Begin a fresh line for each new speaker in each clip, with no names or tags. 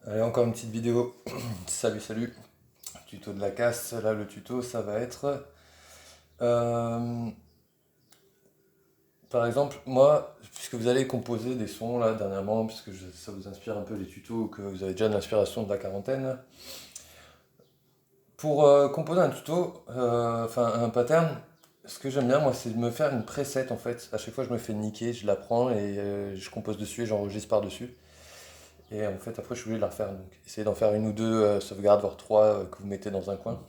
Allez, encore une petite vidéo. Salut. Tuto de la casse. Là, le tuto, ça va être. euh, Par exemple, moi, puisque vous allez composer des sons là dernièrement, puisque ça vous inspire un peu les tutos, que vous avez déjà de l'inspiration de la quarantaine. Pour composer un tuto, enfin un pattern, ce que j'aime bien, moi, c'est de me faire une preset en fait. À chaque fois, je me fais niquer, je la prends et je compose dessus et j'enregistre par-dessus. Et en fait, après, je suis obligé de la refaire. Donc, essayez d'en faire une ou deux sauvegardes, voire trois, que vous mettez dans un coin.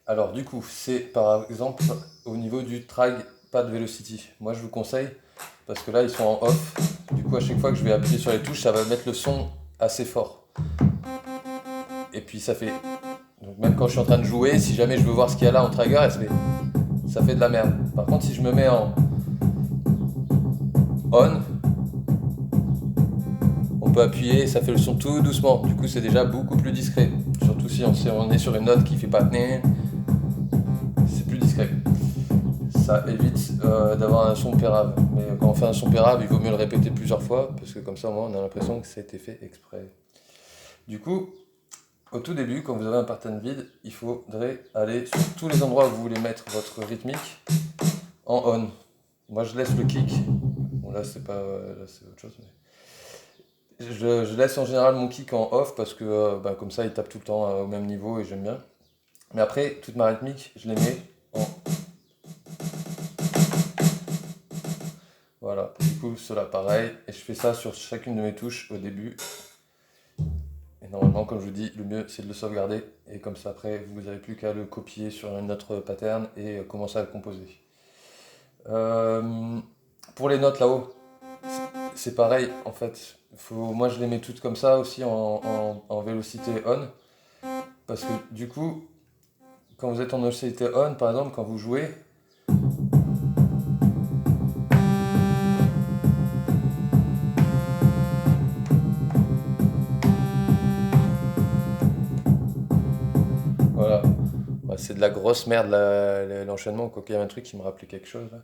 Alors, du coup, c'est par exemple au niveau du Trag Pad Velocity. Moi, je vous conseille, parce que là, ils sont en off. Du coup, à chaque fois que je vais appuyer sur les touches, ça va mettre le son assez fort. Et puis, ça fait. Donc, même quand je suis en train de jouer, si jamais je veux voir ce qu'il y a là en Trigger, ça fait de la merde. Par contre, si je me mets en on, on peut appuyer, ça fait le son tout doucement. Du coup, c'est déjà beaucoup plus discret. Surtout si on est sur une note qui fait pas c'est plus discret. Ça évite d'avoir un son pérave. Mais quand on fait un son pérave, il vaut mieux le répéter plusieurs fois, parce que comme ça, au moins, on a l'impression que ça a été fait exprès. Du coup, au tout début, quand vous avez un pattern vide, il faudrait aller sur tous les endroits où vous voulez mettre votre rythmique en on. Moi, je laisse le kick. Bon, là, c'est pas, là, c'est autre chose. Je laisse en général mon kick en off parce que bah, comme ça, il tape tout le temps au même niveau et j'aime bien. Mais après, toute ma rythmique, je les mets en. Voilà, du coup, cela pareil. Et je fais ça sur chacune de mes touches au début. Et normalement, comme je vous dis, le mieux c'est de le sauvegarder. Et comme ça, après, vous n'avez plus qu'à le copier sur une autre pattern et commencer à le composer. Euh, pour les notes là-haut, c'est pareil en fait. Moi, je les mets toutes comme ça aussi en vélocité on. Parce que du coup, quand vous êtes en vélocité on, par exemple, quand vous jouez, voilà. Bah, c'est de la grosse merde l'enchaînement, quoi qu'il y a un truc qui me rappelait quelque chose là.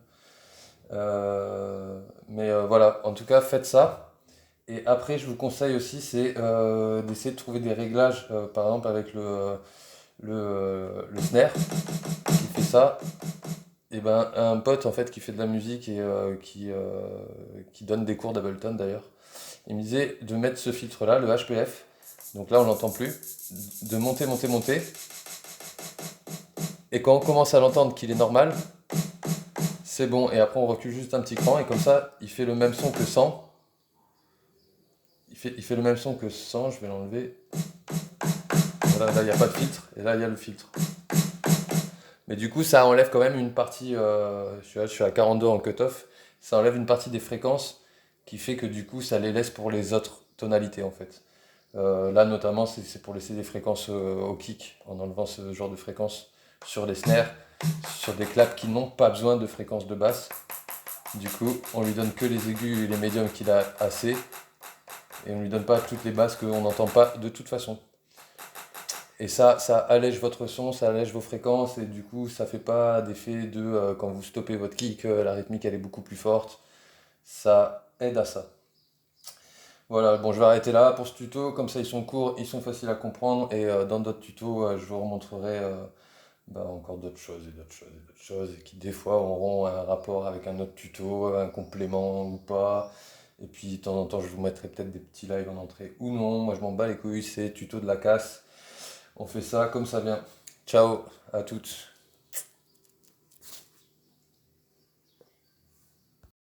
Mais voilà, en tout cas, faites ça. Et après, je vous conseille aussi, c'est d'essayer de trouver des réglages, par exemple avec le snare qui fait ça. Et ben, un pote en fait qui fait de la musique et qui donne des cours d'Ableton d'ailleurs, il me disait de mettre ce filtre-là, le HPF. Donc là, on l'entend plus. De monter. Et quand on commence à l'entendre qu'il est normal, c'est bon. Et après, on recule juste un petit cran et comme ça, il fait le même son que 100. Il fait le même son que 100, je vais l'enlever. Voilà, là, il n'y a pas de filtre, et là, il y a le filtre. Mais du coup, ça enlève quand même une partie, je suis à 42 en cutoff, ça enlève une partie des fréquences qui fait que du coup, ça les laisse pour les autres tonalités en fait. Là, notamment, c'est pour laisser des fréquences au kick, en enlevant ce genre de fréquences sur les snares, sur des claps qui n'ont pas besoin de fréquences de basse. Du coup, on lui donne que les aigus et les médiums qu'il a assez, et on lui donne pas toutes les basses qu'on n'entend pas de toute façon. Et ça allège votre son, ça allège vos fréquences et du coup ça fait pas d'effet de quand vous stoppez votre kick, la rythmique elle est beaucoup plus forte. Ça aide à ça. Voilà, bon je vais arrêter là pour ce tuto, comme ça ils sont courts, ils sont faciles à comprendre et dans d'autres tutos je vous remontrerai bah, encore d'autres choses et d'autres choses et d'autres choses et qui des fois auront un rapport avec un autre tuto, un complément ou pas. Et puis de temps en temps je vous mettrai peut-être des petits lives en entrée ou non, moi je m'en bats les couilles, c'est tuto de la casse. On fait ça comme ça vient. Ciao à toutes.